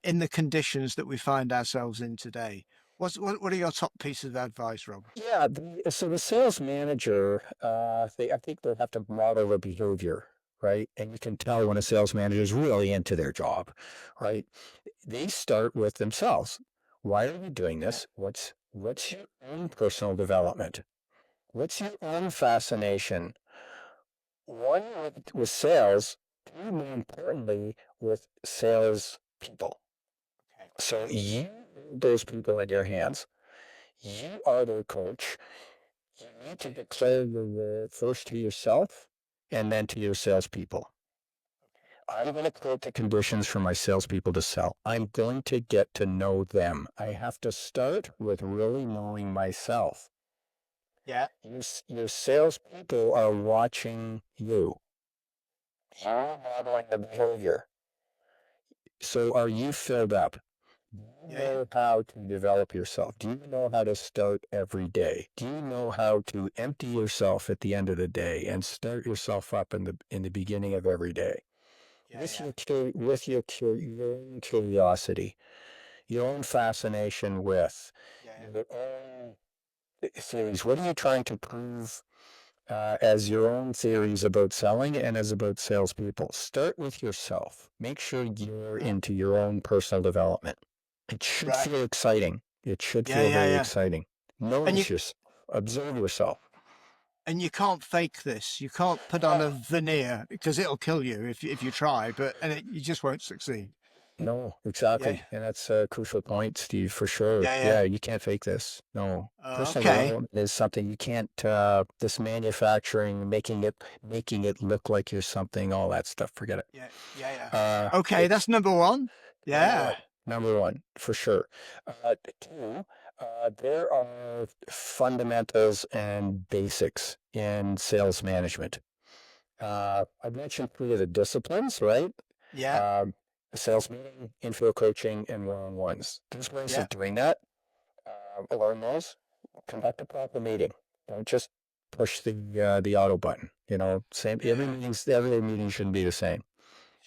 Speaker 1: in the conditions that we find ourselves in today? What are your top pieces of advice, Rob?
Speaker 2: Yeah. So the sales manager, I think they have to model a behavior, right? And you can tell when a sales manager is really into their job, right? They start with themselves. Why are you doing
Speaker 1: Yeah,
Speaker 2: this? What's your own personal development? What's your own fascination? One with sales, two more importantly with sales people.
Speaker 1: okay.
Speaker 2: So you those people in your hands. You are their coach. You need to declare your role first to yourself and then to your salespeople. I'm going to create the conditions for my salespeople to sell. I'm going to get to know them. I have to start with really knowing myself.
Speaker 1: Yeah,
Speaker 2: Your salespeople are watching you. You're modeling the behavior. So are you filled up? Do you
Speaker 1: yeah, yeah,
Speaker 2: know how to develop yourself? Do you know how to start every day? Do you know how to empty yourself at the end of the day and start yourself up in the beginning of every day?
Speaker 1: yeah, yeah,
Speaker 2: Your own curiosity, your own fascination with
Speaker 1: yeah,
Speaker 2: your own theories. What are you trying to prove as your own theories about selling and as about salespeople? Start with yourself. Make sure you're
Speaker 1: yeah.
Speaker 2: into your own personal development. It should
Speaker 1: Right.
Speaker 2: feel exciting. It should
Speaker 1: Yeah,
Speaker 2: feel
Speaker 1: yeah,
Speaker 2: very
Speaker 1: yeah.
Speaker 2: exciting.
Speaker 1: And you
Speaker 2: Notice yourself. Observe yourself.
Speaker 1: and you can't fake this. You can't put on a veneer because it'll kill you if you try, you just won't succeed.
Speaker 2: No,
Speaker 1: Yeah,
Speaker 2: exactly. And that's a crucial point, Steve, for sure.
Speaker 1: yeah, yeah.
Speaker 2: Yeah, you can't fake this. No. Personal
Speaker 1: Okay.
Speaker 2: development is something you can't this manufacturing, making it look like you're something, all that stuff. Forget it.
Speaker 1: Yeah, yeah, yeah. Okay,
Speaker 2: It's
Speaker 1: that's number one.
Speaker 2: number
Speaker 1: Yeah,
Speaker 2: one. Number one, for sure. Two, there are fundamentals and basics in sales management. I mentioned three of the disciplines, right?
Speaker 1: yeah,
Speaker 2: Um, Sales meeting, info coaching, and one-on-ones. There's ways
Speaker 1: yeah,
Speaker 2: of doing that. Learn those. Conduct a proper meeting. Don't just push the auto button. Same.
Speaker 1: yeah,
Speaker 2: Every meeting shouldn't be the same.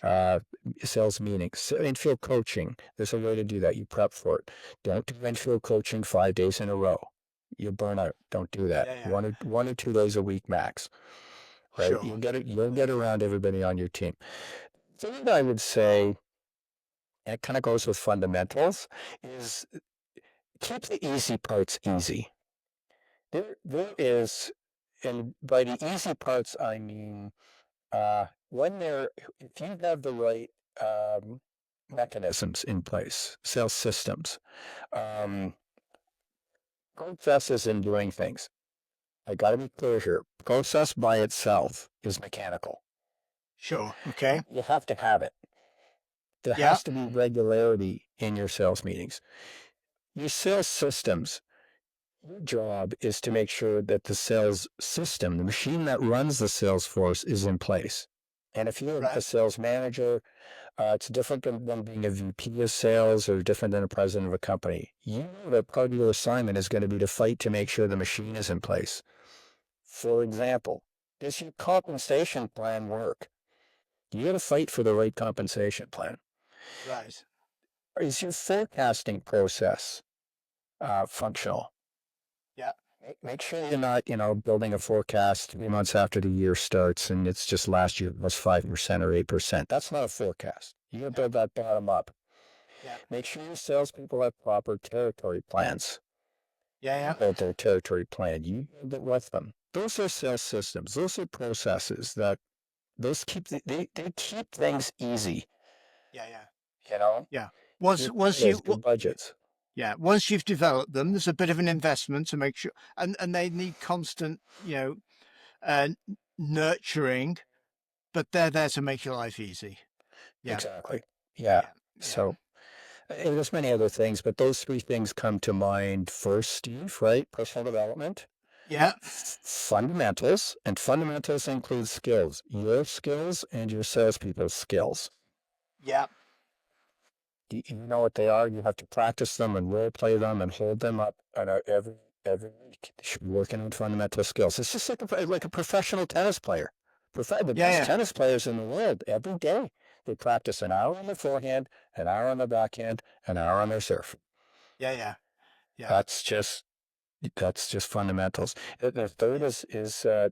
Speaker 2: uh, sales meetings, infield coaching. There's a way to do that. You prep for it. Don't do infield coaching 5 days in a row. You burn out. Don't do that.
Speaker 1: Yeah, yeah.
Speaker 2: One or 2 days a week max. Right?
Speaker 1: Sure.
Speaker 2: You'll get around everybody on your team. Third, I would say, and it kind of goes with fundamentals, is keep the easy parts easy. There is, and by the easy parts, I mean if you have the right mechanisms in place, sales systems, um, processes in doing things. I got to be clear here. Process by itself is mechanical.
Speaker 1: Sure. Okay.
Speaker 2: You have to have it. There
Speaker 1: Yeah.
Speaker 2: has to be regularity in your sales meetings. Your sales systems, your job is to make sure that the sales system, the machine that runs the sales force, is in place. And if you're a sales manager, it's different than being a VP of sales or different than a president of a company. You know that part of your assignment is going to be to fight to make sure the machine is in place. For example, does your compensation plan work? You got to fight for the right compensation plan.
Speaker 1: Right.
Speaker 2: Is your forecasting process functional?
Speaker 1: Yeah.
Speaker 2: Make sure you're not, building a forecast 3 months after the year starts and it's just last year was 5% or 8%. That's not a forecast. You got to build that bottom up.
Speaker 1: Yeah.
Speaker 2: Make sure your salespeople have proper territory plans.
Speaker 1: Yeah.
Speaker 2: Build their territory plan. You build it with them. Those are sales systems. Those are processes that they keep things easy.
Speaker 1: Yeah. Yeah.
Speaker 2: Once you budgets.
Speaker 1: Yeah, once you've developed them, there's a bit of an investment to make sure, and they need constant, nurturing, but they're there to make your life easy. Yeah.
Speaker 2: Exactly. Yeah. So, and there's many other things, but those three things come to mind first, Steve, right? Personal development.
Speaker 1: Yeah.
Speaker 2: Fundamentals, and fundamentals include skills, your skills and your salespeople's skills.
Speaker 1: Yeah.
Speaker 2: You know what they are. You have to practice them and role play them and hold them up every week. You should be working on fundamental skills. It's just like a professional tennis player. The best tennis players in the world, every day they practice an hour on their forehand, an hour on their backhand, an hour on their serve.
Speaker 1: Yeah.
Speaker 2: That's just fundamentals. The third is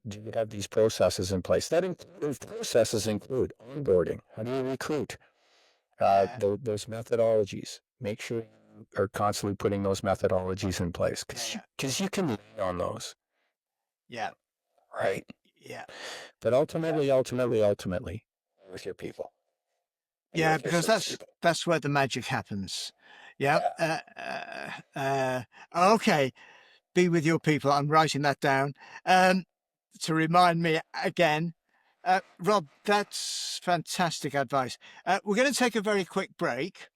Speaker 2: do you have these processes in place? Those processes include onboarding. How do you recruit? Those methodologies. Make sure you are constantly putting those methodologies in place because you can lean on those.
Speaker 1: Yeah.
Speaker 2: Right.
Speaker 1: Yeah.
Speaker 2: But ultimately, with your people.
Speaker 1: Yeah, because that's where the magic happens. Yeah. Okay. Be with your people. I'm writing that down to remind me again. Rob, that's fantastic advice. We're going to take a very quick break.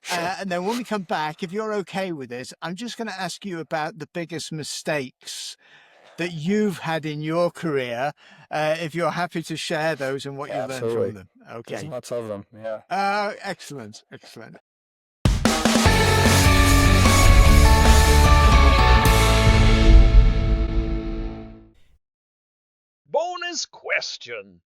Speaker 1: And then when we come back, if you're okay with this, I'm just going to ask you about the biggest mistakes that you've had in your career, if you're happy to share those and what you learned from them. Okay.
Speaker 2: There's lots of them, yeah.
Speaker 1: Excellent.
Speaker 3: Bonus question.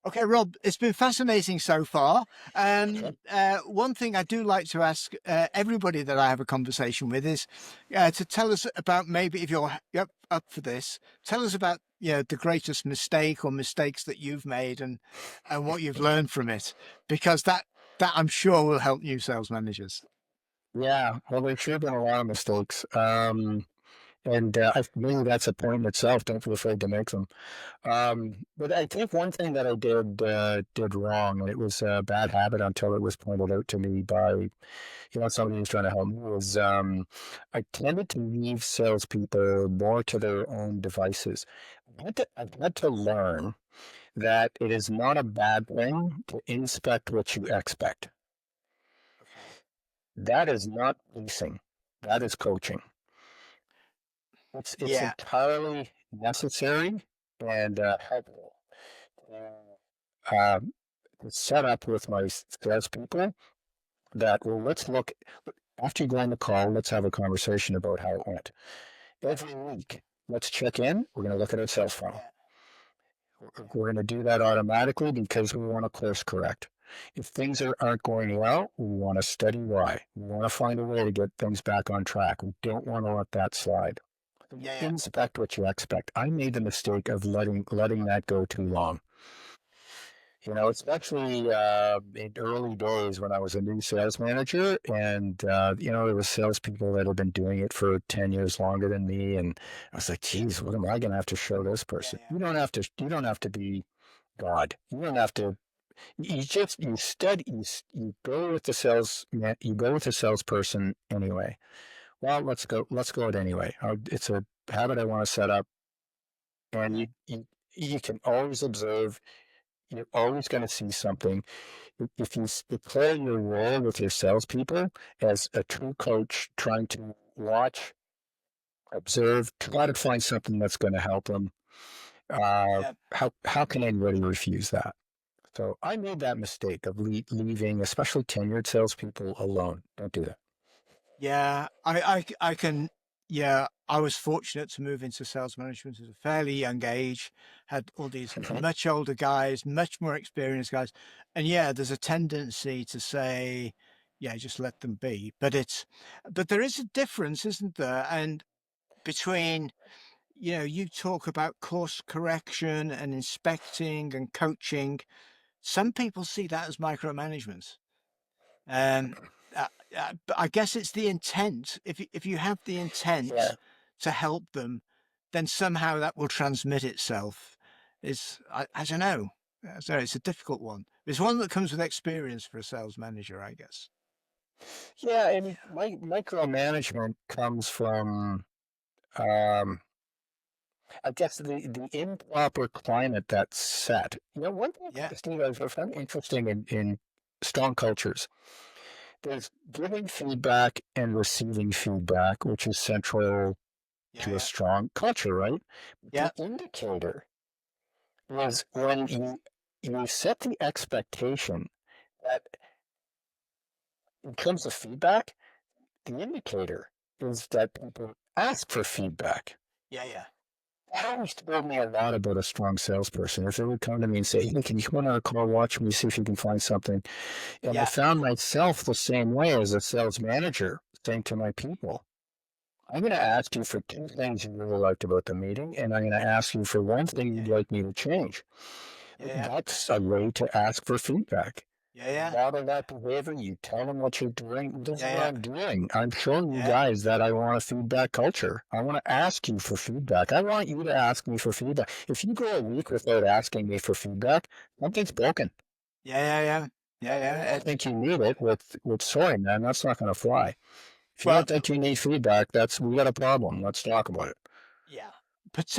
Speaker 1: Okay, Rob, it's been fascinating so far. One thing I do like to ask everybody that I have a conversation with is to tell us about, maybe if you're up for this, tell us about the greatest mistake or mistakes that you've made and what you've learned from it, because that I'm sure will help new sales managers.
Speaker 2: Yeah, well, there's sure been a lot of mistakes. And maybe that's a point in itself. Don't feel afraid to make them. But I think one thing that I did wrong, and it was a bad habit until it was pointed out to me by somebody who's trying to help me, was I tended to leave salespeople more to their own devices. I've had to learn that it is not a bad thing to inspect what you expect. That is not policing. That is coaching. It's entirely necessary and helpful to set up with my salespeople that, let's look, after you go on the call, let's have a conversation about how it went. Every week, let's check in. We're going to look at our sales funnel. We're going to do that automatically because we want to course correct. If things aren't going well, we want to study why. We want to find a way to get things back on track. We don't want to let that slide.
Speaker 1: Yeah, yeah,
Speaker 2: Inspect what you expect. I made the mistake of letting that go too long. Especially in early days when I was a new sales manager, and there was salespeople that had been doing it for 10 years longer than me, and I was like, "Geez, what am I going to have to show this
Speaker 1: yeah,
Speaker 2: person?"
Speaker 1: yeah,
Speaker 2: You don't have to. You don't have to be God. You don't have to. You study. You go with the You go with the salesperson anyway. Well, let's go. Let's go it anyway. It's a habit I want to set up, and
Speaker 1: yeah,
Speaker 2: you can always observe. You're always going to see something. If you declare your role with your salespeople as a true coach, trying to watch, observe, try to find something that's going to help them,
Speaker 1: yeah.
Speaker 2: how can anybody refuse that? So I made that mistake of leaving, especially tenured salespeople, alone. Don't do that.
Speaker 1: Yeah, I can. Yeah, I was fortunate to move into sales management at a fairly young age. Had all these
Speaker 2: Mhm.
Speaker 1: much older guys, much more experienced guys, and yeah, there's a tendency to say, yeah, just let them be. But there is a difference, isn't there? And between, you talk about course correction and inspecting and coaching. Some people see that as micromanagement. Um, but I guess it's the intent. If you have the
Speaker 2: Yeah.
Speaker 1: intent to help them, then somehow that will transmit itself. I don't know. So it's a difficult one. It's one that comes with experience for a sales manager, I guess.
Speaker 2: Yeah, I mean, micromanagement comes from, um, I guess, the improper climate that's set. One thing,
Speaker 1: Yeah,
Speaker 2: Steve, I've found interesting in strong cultures, there's giving feedback and receiving feedback, which is central
Speaker 1: yeah,
Speaker 2: to a
Speaker 1: yeah,
Speaker 2: strong culture, right?
Speaker 1: yeah,
Speaker 2: The indicator is when you set the expectation that in terms of feedback, the indicator is that people ask for feedback.
Speaker 1: yeah, yeah,
Speaker 2: That always told me a lot about a strong salesperson. If they would come to me and say, "Hey, can you come on a call, watch me, see if you can find something?" And I
Speaker 1: yeah,
Speaker 2: found myself the same way as a sales manager, saying to my people, "I'm going to ask you for two things you really liked about the meeting, and I'm going to ask you for one thing
Speaker 1: yeah,
Speaker 2: you'd
Speaker 1: yeah,
Speaker 2: like me to change."
Speaker 1: yeah,
Speaker 2: That's a way to ask for feedback.
Speaker 1: yeah,
Speaker 2: You
Speaker 1: yeah,
Speaker 2: model that behavior, you tell them what you're doing. This is
Speaker 1: yeah,
Speaker 2: what
Speaker 1: yeah,
Speaker 2: I'm doing. I'm showing you
Speaker 1: yeah,
Speaker 2: guys that I want a feedback culture. I want to ask you for feedback. I want you to ask me for feedback. If you go a week without asking me for feedback, something's broken.
Speaker 1: yeah, yeah, yeah, yeah,
Speaker 2: And
Speaker 1: yeah.
Speaker 2: I think you need it with sorry, man, that's not going to fly. If you
Speaker 1: Well,
Speaker 2: don't think you need feedback, we got a problem. Let's talk about it.
Speaker 1: yeah.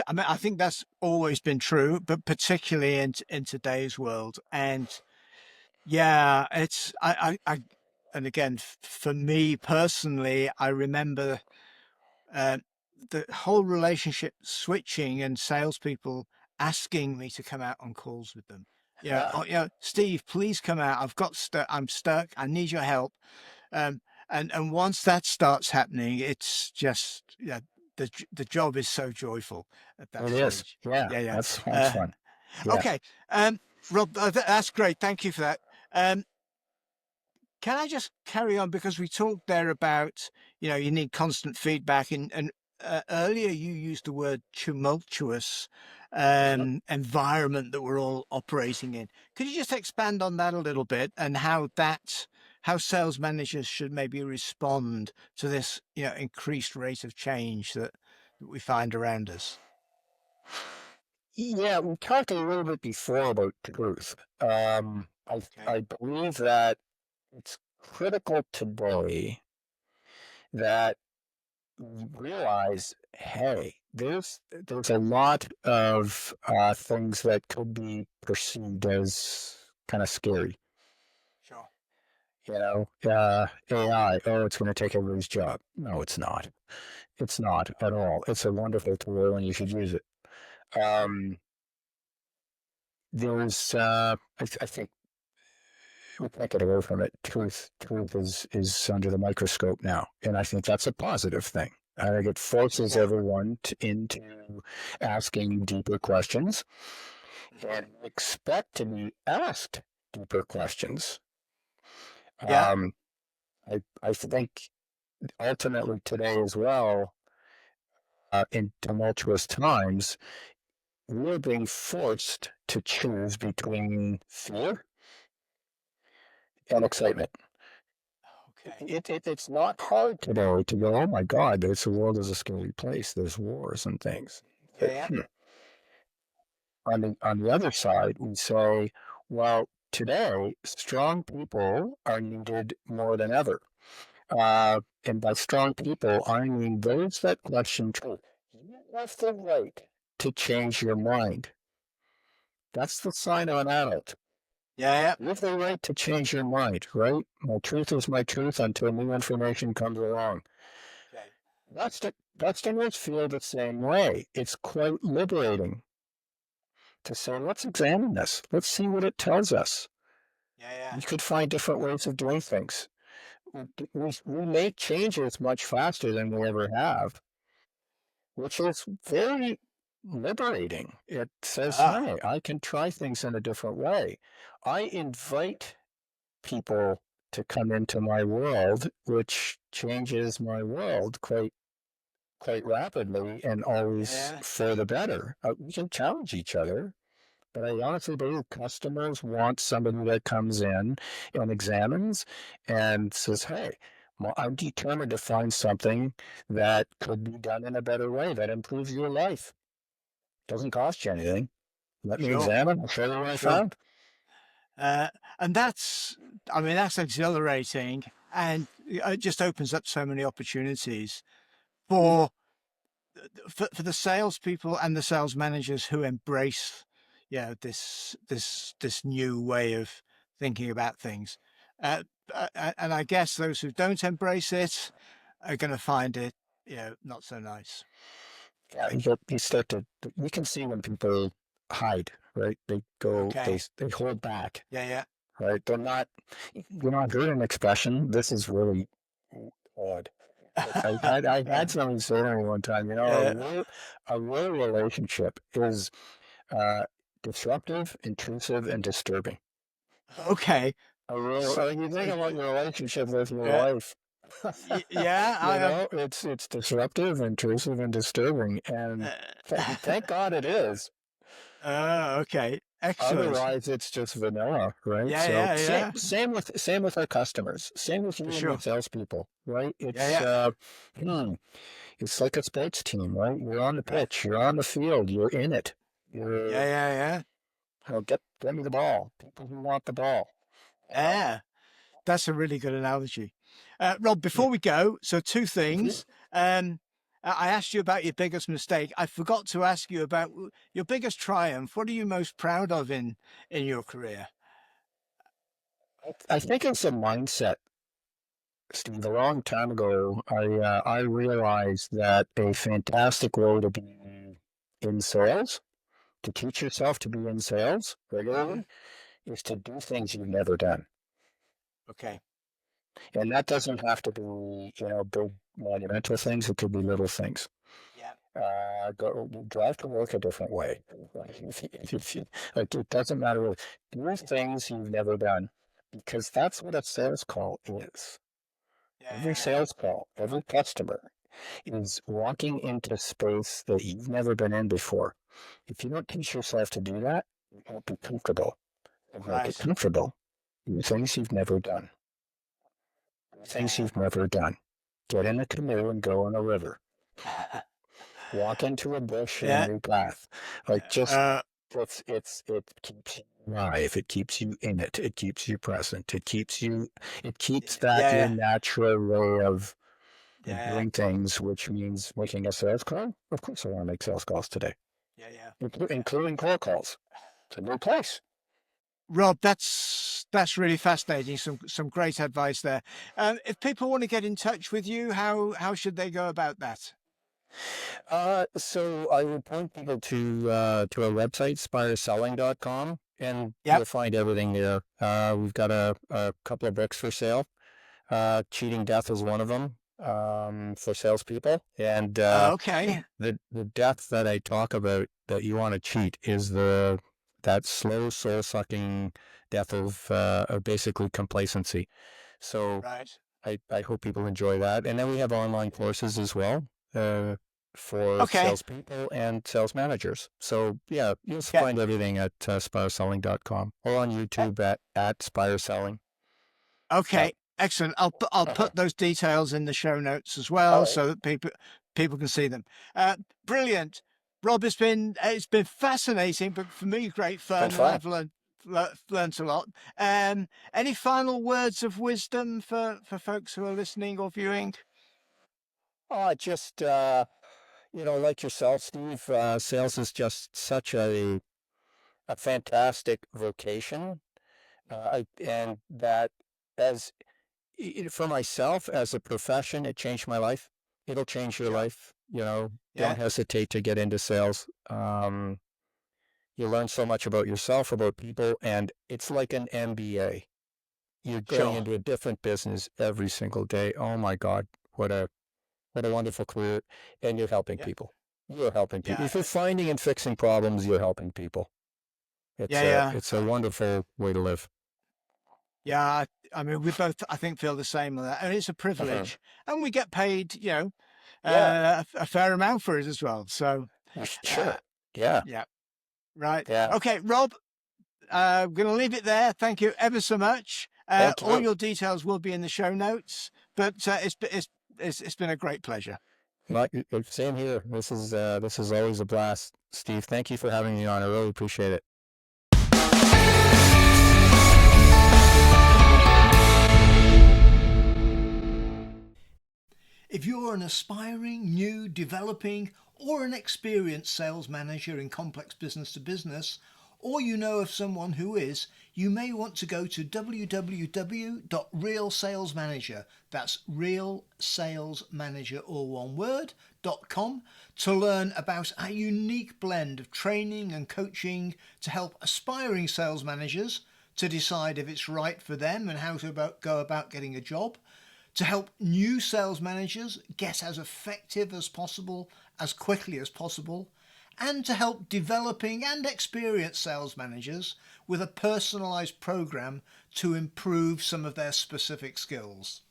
Speaker 1: I mean, I think that's always been true, but particularly in today's world. And yeah, and again, for me personally, I remember uh, the whole relationship switching and salespeople asking me to come out on calls with them. Oh, Steve, please come out. I'm stuck. I need your help. Um, and once that starts happening, it's just, yeah, the job is so joyful at that
Speaker 2: It is.
Speaker 1: stage.
Speaker 2: Yeah,
Speaker 1: Yeah, yeah.
Speaker 2: that's
Speaker 1: Uh,
Speaker 2: fun. Yeah.
Speaker 1: okay, Rob, that's great. Thank you for that. Um, can I just carry on because we talked there about, you need constant feedback, and earlier you used the word tumultuous
Speaker 2: Mhm.
Speaker 1: environment that we're all operating in. Could you just expand on that a little bit and how sales managers should maybe respond to this, increased rate of change that we find around us?
Speaker 2: Yeah, we talked a little bit before about truth.
Speaker 1: Okay.
Speaker 2: I believe that it's critical today that we realize, hey, there's a lot of things that could be perceived as kind of scary.
Speaker 1: Sure.
Speaker 2: AI, oh, it's going to take everybody's job. No, it's not. It's not at all. It's a wonderful tool, and you should use it. Um, I think we can't get away from it. Truth is under the microscope now, and I think that's a positive thing. I think it forces
Speaker 1: Yeah.
Speaker 2: everyone into asking deeper questions. and expect to be asked deeper questions.
Speaker 1: Yeah.
Speaker 2: Um, I think ultimately today as well, in tumultuous times, we're being forced to choose between fear and excitement.
Speaker 1: Okay.
Speaker 2: It's not hard today to go, oh my God, this world is a scary place. There's wars and things.
Speaker 1: Yeah, yeah.
Speaker 2: On the other side, we say, well, today, strong people are needed more than ever. And by strong people, I mean those that question truth. You have the right to change your mind. That's the sign of an adult.
Speaker 1: Yeah, yeah.
Speaker 2: You have the right to change your mind, right? My truth is my truth until new information comes along.
Speaker 1: Okay.
Speaker 2: Westerners feel the same way. It's quite liberating to say, let's examine this. Let's see what it tells us.
Speaker 1: Yeah, yeah.
Speaker 2: We could find different ways of doing things. We make changes much faster than we ever have, which is very liberating. It says,
Speaker 1: Ah,
Speaker 2: hey, I can try things in a different way. I invite people to come into my world, which changes my world quite rapidly and always
Speaker 1: yeah.
Speaker 2: for the better. We can challenge each other, but I honestly believe customers want somebody that comes in and examines and says, hey, well, I'm determined to find something that could be done in a better way that improves your life. Doesn't cost you anything. Let me
Speaker 1: Sure,
Speaker 2: examine. I'll show you what I
Speaker 1: sure.
Speaker 2: found.
Speaker 1: Uh, and that's, I mean, that's exhilarating, and it just opens up so many opportunities for for the salespeople and the sales managers who embrace, this new way of thinking about things. And I guess those who don't embrace it are going to find it, not so nice.
Speaker 2: Yeah, you start to, you can see when people hide, right?
Speaker 1: Okay.
Speaker 2: They hold back,
Speaker 1: Yeah, yeah.
Speaker 2: right? You're not heard an expression. This is really odd. But I had somebody say to me one time,
Speaker 1: Yeah.
Speaker 2: a real relationship is uh, disruptive, intrusive, and disturbing.
Speaker 1: Okay. So,
Speaker 2: Like you think about your relationship with your
Speaker 1: uh,
Speaker 2: wife,
Speaker 1: yeah, I have.
Speaker 2: it's disruptive, intrusive, and disturbing, and thank God it is.
Speaker 1: Okay. Excellent.
Speaker 2: Otherwise, it's just vanilla, right?
Speaker 1: Yeah,
Speaker 2: So
Speaker 1: yeah, yeah.
Speaker 2: same with our customers, same with
Speaker 1: For
Speaker 2: you and your
Speaker 1: sure.
Speaker 2: salespeople, right?
Speaker 1: Yeah, yeah.
Speaker 2: Hmm, it's like a sports team, right? You're on the
Speaker 1: Right.
Speaker 2: pitch, you're on the field, you're in it. You're,
Speaker 1: Yeah, yeah, yeah.
Speaker 2: get me the ball. People who want the ball.
Speaker 1: Yeah. That's a really good analogy. Rob, before we go, so two things. Um, I asked you about your biggest mistake. I forgot to ask you about your biggest triumph. What are you most proud of in your career?
Speaker 2: I think it's a mindset, Steve. A long time ago, I realized that a fantastic way to be in sales, to teach yourself to be in sales
Speaker 1: Hmm.
Speaker 2: regularly, is to do things you've never done.
Speaker 1: Okay.
Speaker 2: And that doesn't have to be, big monumental things. It could be little things.
Speaker 1: Yeah.
Speaker 2: Go drive to work a different way. Like it doesn't matter. Do things you've never done, because that's what a sales call is. Every
Speaker 1: Yeah.
Speaker 2: sales call, every customer is walking into space that you've never been in before. If you don't teach yourself to do that, you won't be comfortable. And make it
Speaker 1: Right.
Speaker 2: comfortable. Do things you've never done. Things
Speaker 1: Yeah.
Speaker 2: you've never done. Get in a canoe and go on a river. Walk into a bush in a
Speaker 1: Yeah.
Speaker 2: new path. Like just
Speaker 1: Uh,
Speaker 2: it keeps you alive. It keeps you in it. It keeps you present. It keeps that your
Speaker 1: yeah.
Speaker 2: natural way of
Speaker 1: Yeah.
Speaker 2: doing things, which means making a sales call. Of course I want to make sales calls today.
Speaker 1: Yeah. Yeah. Yeah.
Speaker 2: Including cold calls. It's a new place.
Speaker 1: Rob, that's really fascinating. Some great advice there. If people want to get in touch with you, how should they go about that?
Speaker 2: So I would point people to our website, spireselling.com, and
Speaker 1: Yep.
Speaker 2: you'll find everything there. We've got a couple of books for sale. Cheating Death is one of them, for salespeople. And
Speaker 1: Okay.
Speaker 2: the death that I talk about that you want to cheat is the that slow, soul-sucking death of basically complacency. So
Speaker 1: Right.
Speaker 2: I hope people enjoy that. And then we have online courses as well for
Speaker 1: Okay.
Speaker 2: salespeople and sales managers. So yeah, you'll
Speaker 1: Yeah.
Speaker 2: find everything at spireselling.com or on YouTube at spireselling.
Speaker 1: Okay.
Speaker 2: Yep.
Speaker 1: Excellent. I'll
Speaker 2: Uh-huh.
Speaker 1: put those details in the show notes as
Speaker 2: All
Speaker 1: well,
Speaker 2: right.
Speaker 1: so that people can see them. Brilliant, Rob. It's been fascinating, but for me, great
Speaker 2: Been
Speaker 1: fun, and
Speaker 2: fun.
Speaker 1: I've learned a lot. Any final words of wisdom for folks who are listening or viewing?
Speaker 2: Oh, just like yourself, Steve, sales is just such a fantastic vocation. And that as for myself as a profession, it changed my life. It'll change your
Speaker 1: Yeah.
Speaker 2: life.
Speaker 1: Yeah.
Speaker 2: Don't hesitate to get into sales. You learn so much about yourself, about people, and it's like an MBA. You're going
Speaker 1: Sure.
Speaker 2: into a different business every single day. Oh my God, what a wonderful career. And you're helping
Speaker 1: Yeah.
Speaker 2: people. You're helping people.
Speaker 1: Yeah.
Speaker 2: If you're finding and fixing problems, you're helping people. It's
Speaker 1: Yeah.
Speaker 2: a
Speaker 1: Yeah.
Speaker 2: it's a wonderful way to live.
Speaker 1: Yeah. I mean, we both, I think, feel the same on that, and it's a
Speaker 2: Mhm.
Speaker 1: privilege, and we get paid,
Speaker 2: Yeah,
Speaker 1: a fair amount for it as well. So, uh,
Speaker 2: sure. Yeah,
Speaker 1: yeah. Right.
Speaker 2: yeah.
Speaker 1: Okay, Rob. I'm going to leave it there. Thank you ever so much.
Speaker 2: Thank
Speaker 1: All
Speaker 2: you.
Speaker 1: your details will be in the show notes. But it's been a great pleasure.
Speaker 2: Same here. This is always a blast, Steve. Thank you for having me on. I really appreciate it.
Speaker 1: If you're an aspiring, new, developing, or an experienced sales manager in complex business to business, or you know of someone who is, you may want to go to www.realsalesmanager, that's realsalesmanager, all one word, .com, to learn about our unique blend of training and coaching to help aspiring sales managers to decide if it's right for them and how to go about getting a job, to help new sales managers get as effective as possible, as quickly as possible, and to help developing and experienced sales managers with a personalized program to improve some of their specific skills.